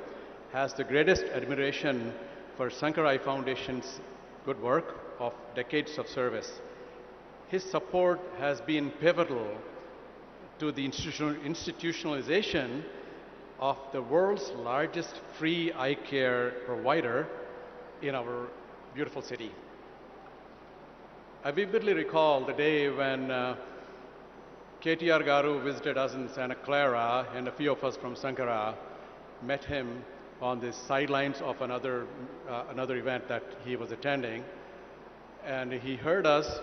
S12: has the greatest admiration for Sankara Eye Foundation's good work of decades of service. His support has been pivotal to the institutionalization of the world's largest free eye care provider in our beautiful city. I vividly recall the day when KTR Garu visited us in Santa Clara, and a few of us from Sankara met him on the sidelines of another event that he was attending. And he heard us,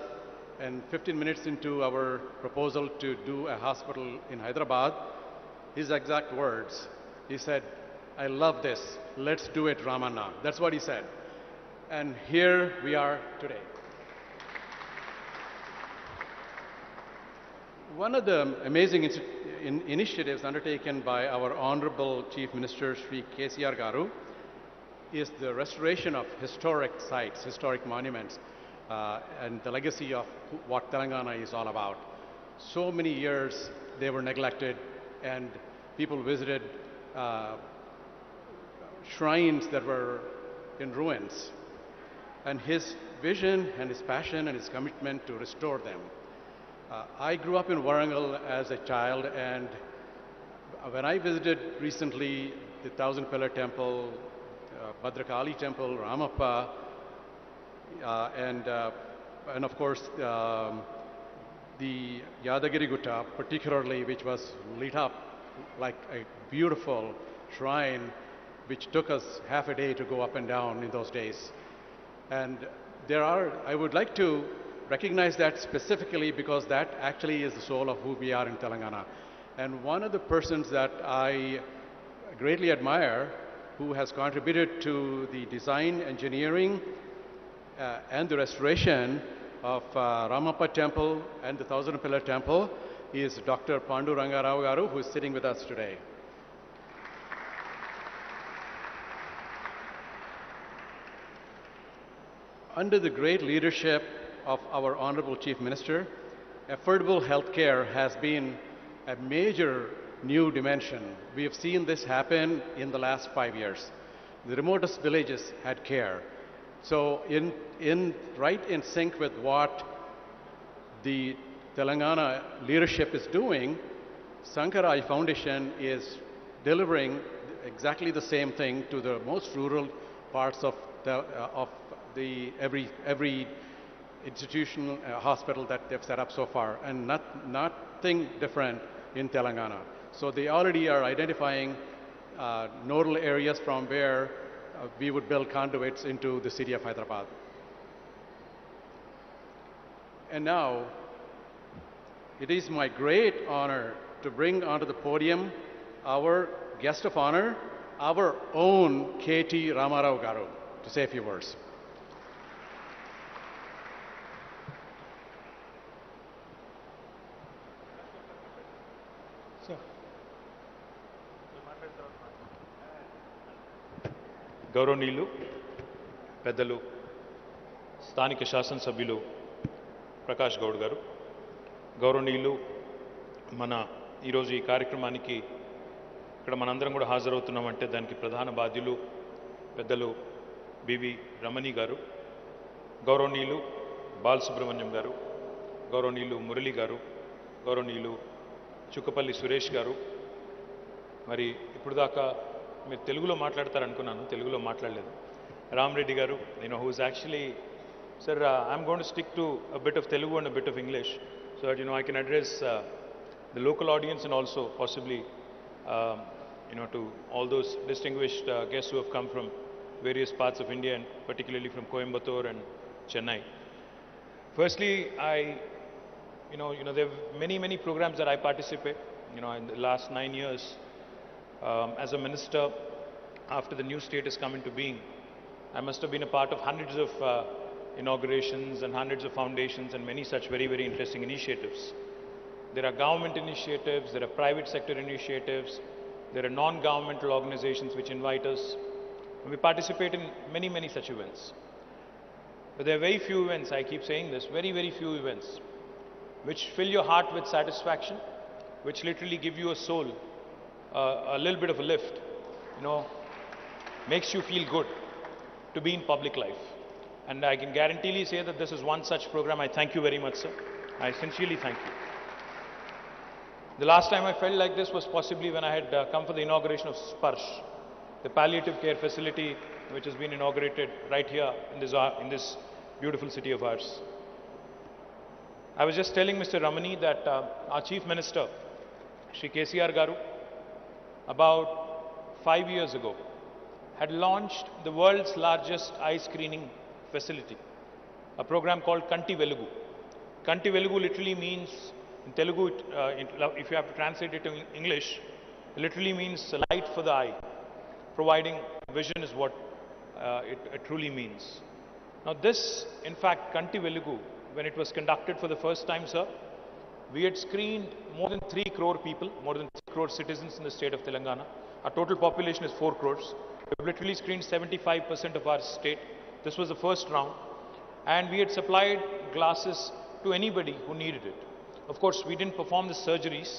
S12: and 15 minutes into our proposal to do a hospital in Hyderabad, his exact words, he said, "I love this, let's do it, Ramanna." That's what he said. And here we are today. One of the amazing initiatives undertaken by our Honorable Chief Minister Sri KCR Garu is the restoration of historic sites, historic monuments, and the legacy of what Telangana is all about. So many years they were neglected, and people visited shrines that were in ruins. And his vision and his passion and his commitment to restore them. I grew up in Warangal as a child, and when I visited recently the Thousand Pillar Temple, Bhadrakali Temple, Ramappa, and of course the Yadagiri Gutta, particularly, which was lit up like a beautiful shrine, which took us half a day to go up and down in those days. And I would like to recognize that specifically because that actually is the soul of who we are in Telangana. And one of the persons that I greatly admire, who has contributed to the design, engineering, and the restoration of Ramappa Temple and the Thousand Pillar Temple, is Dr. Pandu Rangarao Garu, who is sitting with us today. Under the great leadership of our Honorable Chief Minister, affordable healthcare has been a major new dimension. We have seen this happen in the last 5 years. The remotest villages had care. So right in sync with what the Telangana leadership is doing, Sankara Eye Foundation is delivering exactly the same thing to the most rural parts of every institutional hospital that they've set up so far, and nothing different in Telangana. So they already are identifying nodal areas from where we would build conduits into the city of Hyderabad. And now, it is my great honor to bring onto the podium our guest of honor, our own KT Ramarao Garu, to say a few words.
S13: గౌరవనీయులు పెద్దలు స్థానిక శాసనసభ్యులు ప్రకాష్ గౌడ్ గారు, గౌరవనీయులు మన ఈరోజు ఈ కార్యక్రమానికి ఇక్కడ మనందరం కూడా హాజరవుతున్నామంటే దానికి ప్రధాన బాధ్యులు పెద్దలు బివి రమణి గారు, గౌరవనీయులు బాలసుబ్రహ్మణ్యం గారు, గౌరవనీయులు మురళి గారు, గౌరవనీయులు చుక్కపల్లి సురేష్ గారు. మరి ఇప్పుడు దాకా మీరు తెలుగులో మాట్లాడతారనుకున్నాను, తెలుగులో మాట్లాడలేదు. రామరెడ్డి గారు, who is actually, sir, I'm going to stick to a bit of Telugu and a bit of English so that I can address the local audience and also possibly to all those distinguished guests who have come from various parts of India and particularly from Coimbatore and Chennai. Firstly, there are many programs that I participate. In the last 9 years, as a minister, after the new state has come into being, I must have been a part of hundreds of inaugurations and hundreds of foundations and many such very interesting initiatives. There are government initiatives, there are private sector initiatives, there are non-governmental organizations which invite us. We participate in many such events. But there are very few events, I keep saying this, very few events which fill your heart with satisfaction, which literally give you a soul, a little bit of a lift, makes you feel good to be in public life. And I can guaranteely say that this is one such program. I thank you very much, sir. I sincerely thank you. The last time I felt like this was possibly when I had come for the inauguration of Sparsh, the palliative care facility which has been inaugurated right here in this beautiful city of ours. I was just telling Mr. Ramani that our Chief Minister, Shri KTR Garu, about 5 years ago, had launched the world's largest eye screening facility, a program called Kanti Velugu. Kanti Velugu literally means, in Telugu, if you have to translate it to English, it literally means light for the eye. Providing vision is what it truly means. Now this, in fact, Kanti Velugu, when it was conducted for the first time, sir, we had screened more than 3 crore people, more than 3 crore citizens in the state of Telangana. Our total population is 4 crores. We've literally screened 75% of our state. This was the first round. And we had supplied glasses to anybody who needed it. Of course, we didn't perform the surgeries.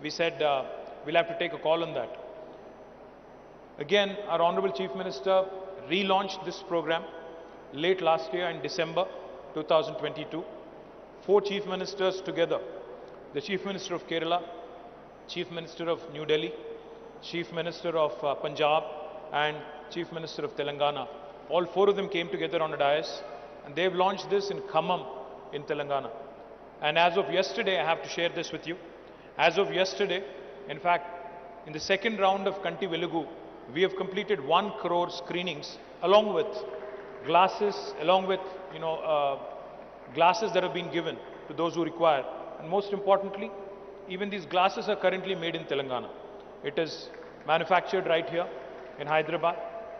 S13: We said we'll have to take a call on that. Again, our Honorable Chief Minister relaunched this program late last year in December 2022. 4 Chief Ministers together, the Chief Minister of Kerala, Chief Minister of New Delhi, Chief Minister of Punjab and Chief Minister of Telangana. All 4 of them came together on a dais and they've launched this in Khammam in Telangana. And as of yesterday, I have to share this with you. As of yesterday, in fact, in the second round of Kanti Velugu, we have completed 1 crore screenings along with glasses, along with glasses that have been given to those who require. And most importantly, even these glasses are currently made in Telangana. It is manufactured right here in Hyderabad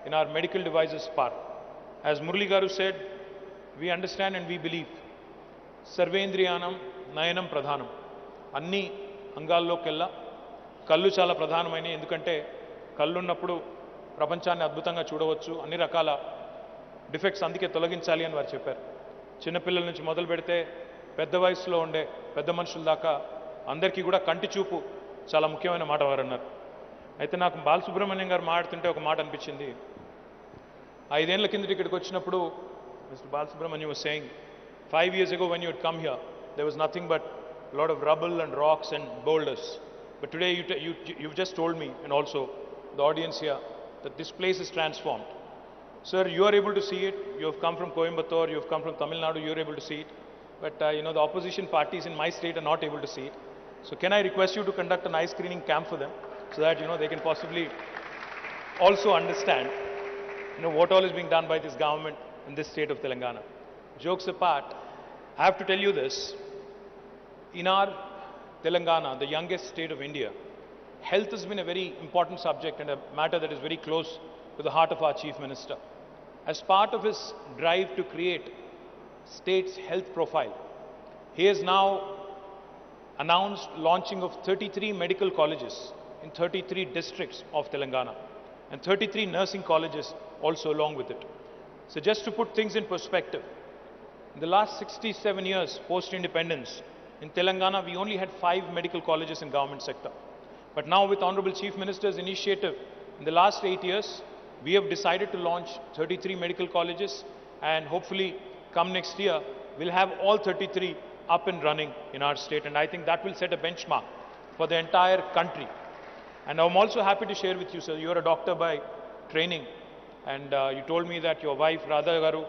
S13: in our medical devices park. As Murali Garu said, we understand and we believe Sarvendriyanam Nayanam Pradhanam. Anni అంగాల్లోకెల్లా కళ్ళు చాలా ప్రధానమైనవి. ఎందుకంటే కళ్ళు ఉన్నప్పుడు ప్రపంచాన్ని అద్భుతంగా చూడవచ్చు, అన్ని రకాల డిఫెక్ట్స్ అందుకే తొలగించాలి అని వారు చెప్పారు. చిన్నపిల్లల నుంచి మొదలు పెడితే పెద్ద వయసులో ఉండే పెద్ద మనుషుల దాకా అందరికీ కూడా కంటి చూపు చాలా ముఖ్యమైన మాట వారు అన్నారు. అయితే నాకు బాలసుబ్రహ్మణ్యం గారు మాట్లాడుతుంటే ఒక మాట అనిపించింది. 5 ఏళ్ల కిందటి ఇక్కడికి వచ్చినప్పుడు mister Balasubrahmanyam was saying 5 years ago when you had come here there was nothing but a lot of rubble and rocks and boulders, but today you've just told me and also the audience here that this place is transformed. Sir, you are able to see it. You have come from Coimbatore, you have come from Tamil Nadu, you are able to see it, but the opposition parties in my state are not able to see it. So can I request you to conduct an eye screening camp for them so that they can possibly also understand what all is being done by this government in this state of Telangana. Jokes apart, I have to tell you this. In our Telangana, the youngest state of India, health has been a very important subject and a matter that is very close to the heart of our Chief Minister. As part of his drive to create state's health profile, he has now announced launching of 33 medical colleges in 33 districts of Telangana and 33 nursing colleges also along with it. So just to put things in perspective, in the last 67 years post-independence, in Telangana we only had 5 medical colleges in government sector. But now with Honorable Chief Minister's initiative, in the last 8 years, we have decided to launch 33 medical colleges and hopefully come next year, we'll have all 33 up and running in our state, and I think that will set a benchmark for the entire country. And I'm also happy to share with you, sir, you're a doctor by training, and you told me that your wife, Radha Garu,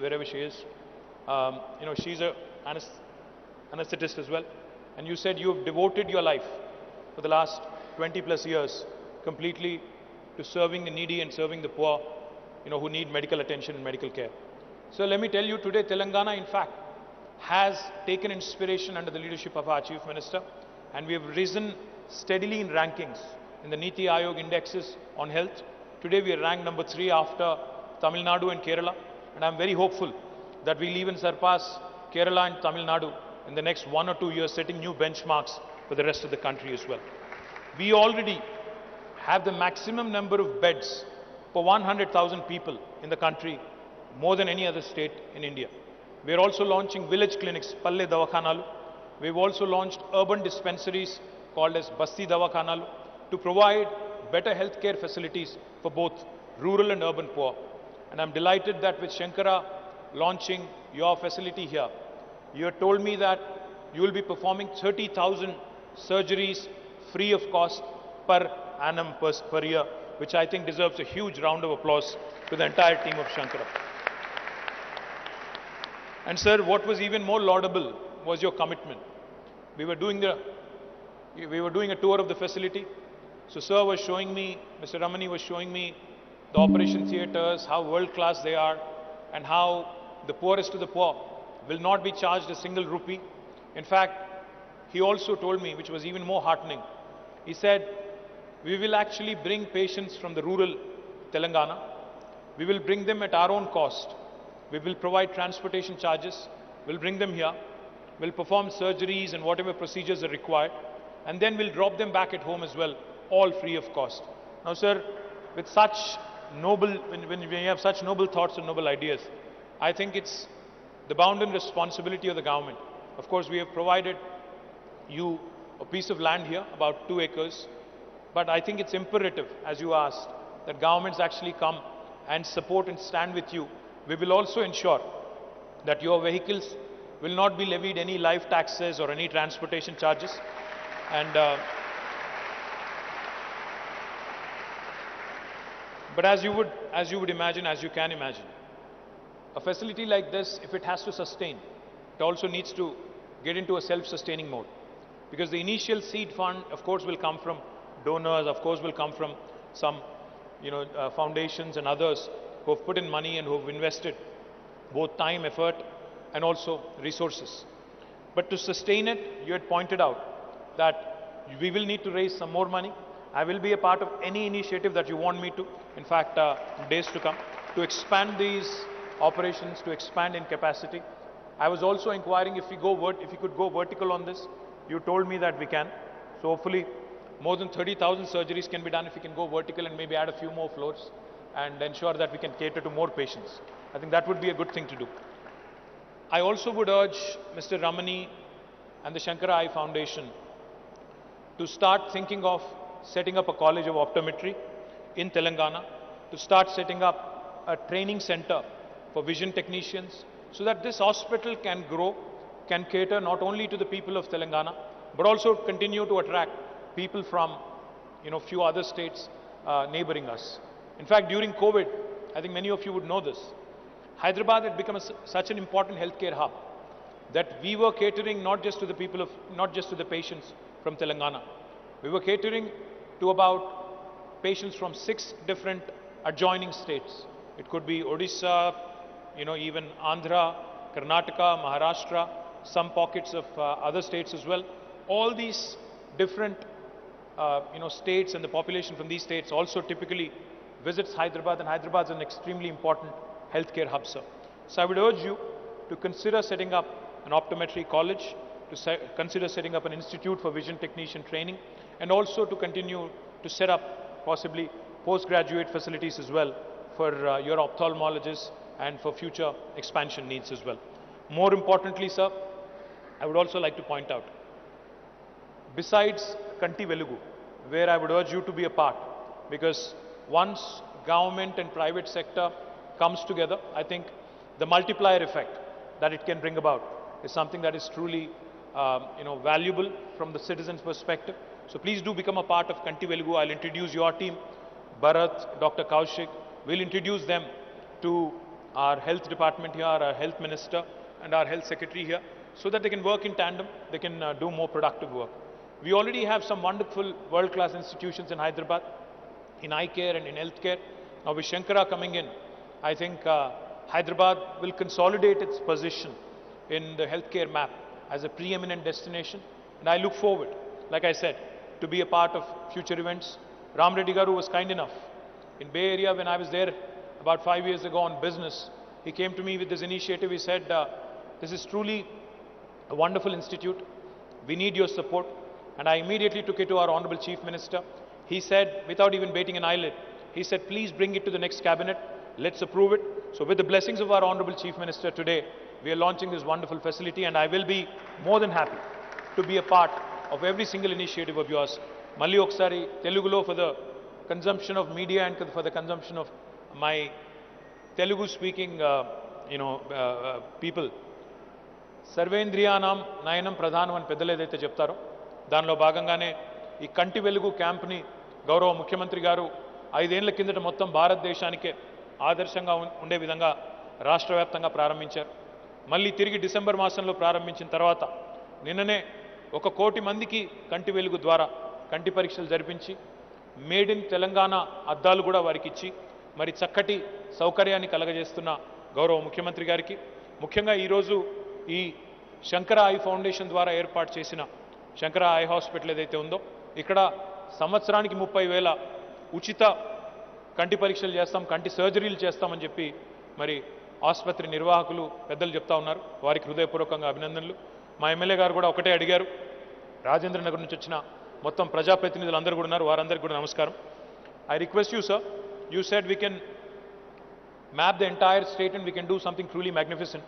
S13: wherever she is, she's a anesthetist as well, and you said you have devoted your life for the last 20 plus years completely to serving the needy and serving the poor, who need medical attention and medical care. So let me tell you, today Telangana in fact has taken inspiration under the leadership of our Chief Minister, and we have risen steadily in rankings in the Niti Aayog indexes on health. Today we are ranked number 3 after Tamil Nadu and Kerala, and I'm very hopeful that we'll even surpass Kerala and Tamil Nadu in the next 1 or 2 years, setting new benchmarks for the rest of the country as well. We already have the maximum number of beds per 100,000 people in the country, more than any other state in India. We are also launching village clinics, Palle Davakhanalu. We've also launched urban dispensaries called as Basti Davakhanalu to provide better healthcare facilities for both rural and urban poor. And I'm delighted that with Sankara launching your facility here, you have told me that you will be performing 30,000 surgeries free of cost per annum per year, which I think deserves a huge round of applause to the entire team of Sankara. And sir, what was even more laudable was your commitment. We were doing a tour of the facility. So sir was showing me, Mr. Ramani was showing me the operation theatres, how world class they are, and how the poorest of the poor will not be charged a single rupee. In fact, he also told me, which was even more heartening, he said, we will actually bring patients from the rural Telangana. We will bring them at our own cost. We will provide transportation charges. We'll bring them here. We'll perform surgeries and whatever procedures are required. And then we'll drop them back at home as well, all free of cost. Now, sir, with such noble, when you have such noble thoughts and noble ideas, I think it's the bounden responsibility of the government. Of course, we have provided you a piece of land here, about 2 acres. But I think it's imperative, as you asked, that governments actually come and support and stand with you. We will also ensure that your vehicles will not be levied any life taxes or any transportation charges. And but as you would imagine, as you can imagine, a facility like this, if it has to sustain, it also needs to get into a self-sustaining mode. Because the initial seed fund, of course, will come from donors, of course, will come from some, foundations and others who have put in money and who have invested both time, effort, and also resources. But to sustain it, you had pointed out that we will need to raise some more money. I will be a part of any initiative that you want me to, in fact, in days to come, to expand these operations, to expand in capacity. I was also inquiring if you could go vertical on this. You told me that we can. So hopefully, more than 30,000 surgeries can be done if we can go vertical and maybe add a few more floors and ensure that we can cater to more patients. I think that would be a good thing to do. I also would urge Mr. Ramani and the Sankara Eye Foundation to start thinking of setting up a college of optometry in Telangana, to start setting up a training center for vision technicians, so that this hospital can grow, can cater not only to the people of Telangana, but also continue to attract people from, few other states neighboring us. In fact, during COVID, I think many of you would know this, Hyderabad had become such an important healthcare hub that we were catering not just to the not just to the patients from Telangana. We were catering to about patients from 6 different adjoining states. It could be Odisha, even Andhra, Karnataka, Maharashtra, some pockets of other states as well. All these different, states and the population from these states also typically visits Hyderabad, and Hyderabad is an extremely important healthcare hub, sir. So I would urge you to consider setting up an optometry college, to consider setting up an institute for vision technician training, and also to continue to set up possibly postgraduate facilities as well for your ophthalmologists and for future expansion needs as well. More importantly, sir, I would also like to point out, besides Kanti Velugu, where I would urge you to be a part, because once government and private sector comes together, I think the multiplier effect that it can bring about is something that is truly valuable from the citizen's perspective. So please do become a part of Kanti Velugu. I'll introduce your team, Bharat, Dr. Kaushik. We'll introduce them to our health department here, our health minister and our health secretary here, so that they can work in tandem, they can do more productive work. We already have some wonderful world-class institutions in Hyderabad, in eye care and in health care. Now with Sankara coming in, I think Hyderabad will consolidate its position in the healthcare map as a preeminent destination. And I look forward, like I said, to be a part of future events. Ram Reddy Garu was kind enough. In Bay Area, when I was there about 5 years ago on business, he came to me with this initiative. He said, this is truly a wonderful institute. We need your support. And I immediately took it to our Honorable Chief Minister. He said, without even bating an eyelid, he said, please bring it to the next cabinet. Let's approve it. So with the blessings of our Honorable Chief Minister today, we are launching this wonderful facility, and I will be more than happy to be a part of every single initiative of yours. Malli Oksari, Telugulo for the consumption of media and for the consumption of my Telugu-speaking, people. Sarvendriyanam Nayanam Pradhanam అని పెద్దలు ఏదైతే చెప్తారో దానిలో భాగంగానే ఈ కంటి వెలుగు క్యాంప్ని గౌరవ ముఖ్యమంత్రి గారు 5 ఏళ్ల కిందట మొత్తం భారతదేశానికే ఆదర్శంగా ఉండే విధంగా రాష్ట్ర వ్యాప్తంగా ప్రారంభించారు. మళ్ళీ తిరిగి డిసెంబర్ మాసంలో ప్రారంభించిన తర్వాత నిన్ననే 1 కోటి మందికి కంటి వెలుగు ద్వారా కంటి పరీక్షలు జరిపించి మేడ్ ఇన్ తెలంగాణ అద్దాలు కూడా వారికి ఇచ్చి మరి చక్కటి సౌకర్యాన్ని కలగజేస్తున్న గౌరవ ముఖ్యమంత్రి గారికి, ముఖ్యంగా ఈరోజు ఈ శంకర ఐ ఫౌండేషన్ ద్వారా ఏర్పాటు చేసిన శంకర ఐ హాస్పిటల్ ఏదైతే ఉందో ఇక్కడ సంవత్సరానికి 30,000 ఉచిత కంటి పరీక్షలు చేస్తాం, కంటి సర్జరీలు చేస్తామని చెప్పి మరి ఆసుపత్రి నిర్వాహకులు పెద్దలు చెప్తా ఉన్నారు. వారికి హృదయపూర్వకంగా అభినందనలు. మా ఎమ్మెల్యే గారు కూడా ఒకటే అడిగారు, రాజేంద్ర నగర్ నుంచి వచ్చిన మొత్తం ప్రజాప్రతినిధులు అందరూ కూడా ఉన్నారు, వారందరికీ కూడా నమస్కారం. I request you sir, you said we can map the entire state and we can do something truly magnificent.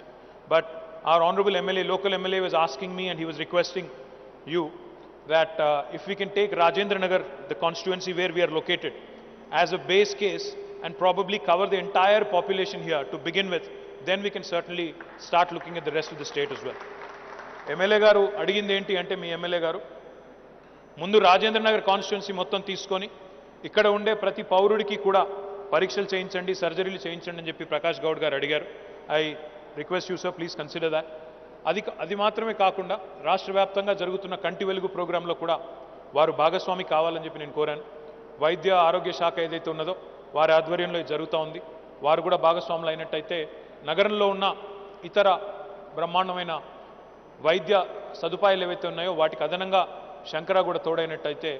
S13: But our honorable MLA, local MLA was asking me and he was requesting you that if we can take Rajendra Nagar, the constituency where we are located, as a base case and probably cover the entire population here to begin with, then we can certainly start looking at the rest of the state as well. MLA garu అడిగింది ఏంటి అంటే మీ MLA గారు ముందు Rajendra Nagar constituency మొత్తం తీసుకొని ఇక్కడ ఉండే ప్రతి పౌరుడికి కూడా పరీక్షలు చేయించండి, సర్జరీలు చేయించండి అని చెప్పి ప్రకాష్ గౌడ్ గారు అడిగారు. I request you sir, please consider that. అది మాత్రమే కాకుండా రాష్ట్ర వ్యాప్తంగా జరుగుతున్న కంటి వెలుగు ప్రోగ్రాంలో కూడా వారు భాగస్వామి కావాలని చెప్పి నేను కోరాను. వైద్య ఆరోగ్య శాఖ ఏదైతే ఉన్నదో వారి ఆధ్వర్యంలో ఇది జరుగుతూ ఉంది. వారు కూడా భాగస్వాములు అయినట్టయితే నగరంలో ఉన్న ఇతర బ్రహ్మాండమైన వైద్య సదుపాయాలు ఏవైతే ఉన్నాయో వాటికి అదనంగా శంకరా కూడా తోడైనట్టయితే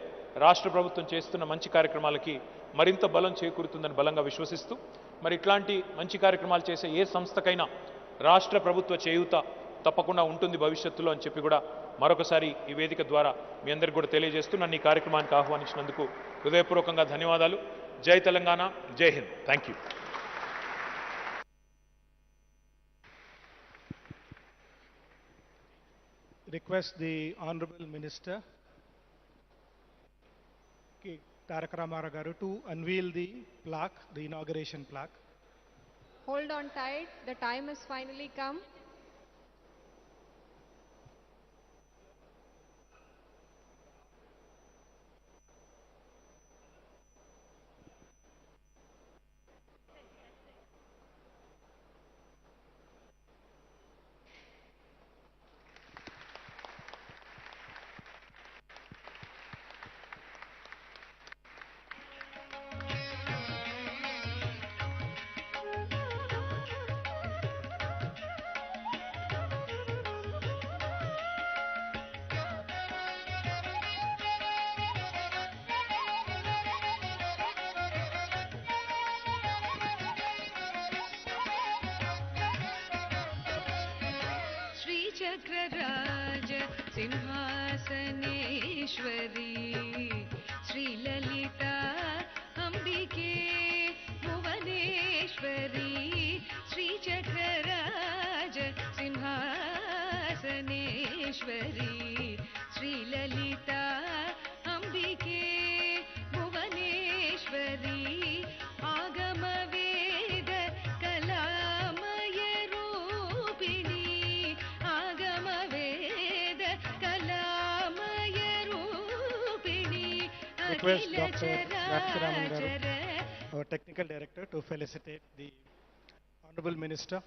S13: రాష్ట్ర ప్రభుత్వం చేస్తున్న మంచి కార్యక్రమాలకి మరింత బలం చేకూరుతుందని బలంగా విశ్వసిస్తూ మరి ఇట్లాంటి మంచి కార్యక్రమాలు చేసే ఏ సంస్థకైనా రాష్ట్ర ప్రభుత్వ చేయూత తప్పకుండా ఉంటుంది భవిష్యత్తులో అని చెప్పి కూడా మరొకసారి ఈ వేదిక ద్వారా మీ అందరికీ కూడా తెలియజేస్తూ నన్ను ఈ కార్యక్రమానికి ఆహ్వానించినందుకు హృదయపూర్వకంగా ధన్యవాదాలు. జై తెలంగాణ, జై Hind. Thank you.
S1: request the Honorable Minister Tarak Ramarao garu to unveil the plaque, the inauguration plaque.
S3: Hold on tight, the time has finally come.
S8: श्रीचक्रराज सिंहासनेश्वरी श्रीललिता अम्बिके भुवनेश्वरी श्रीचक्रराज सिंहासनेश्वरी श्रीललिता अम्बिके भुवनेश्वरी आगमवेद कलामय रूपिणी आगमवेद कलामय रूपिणी
S1: Request
S8: Akhil
S1: Dr. Raksharaman garu,
S8: चराचर
S1: our technical director, to felicitate the Honorable Minister.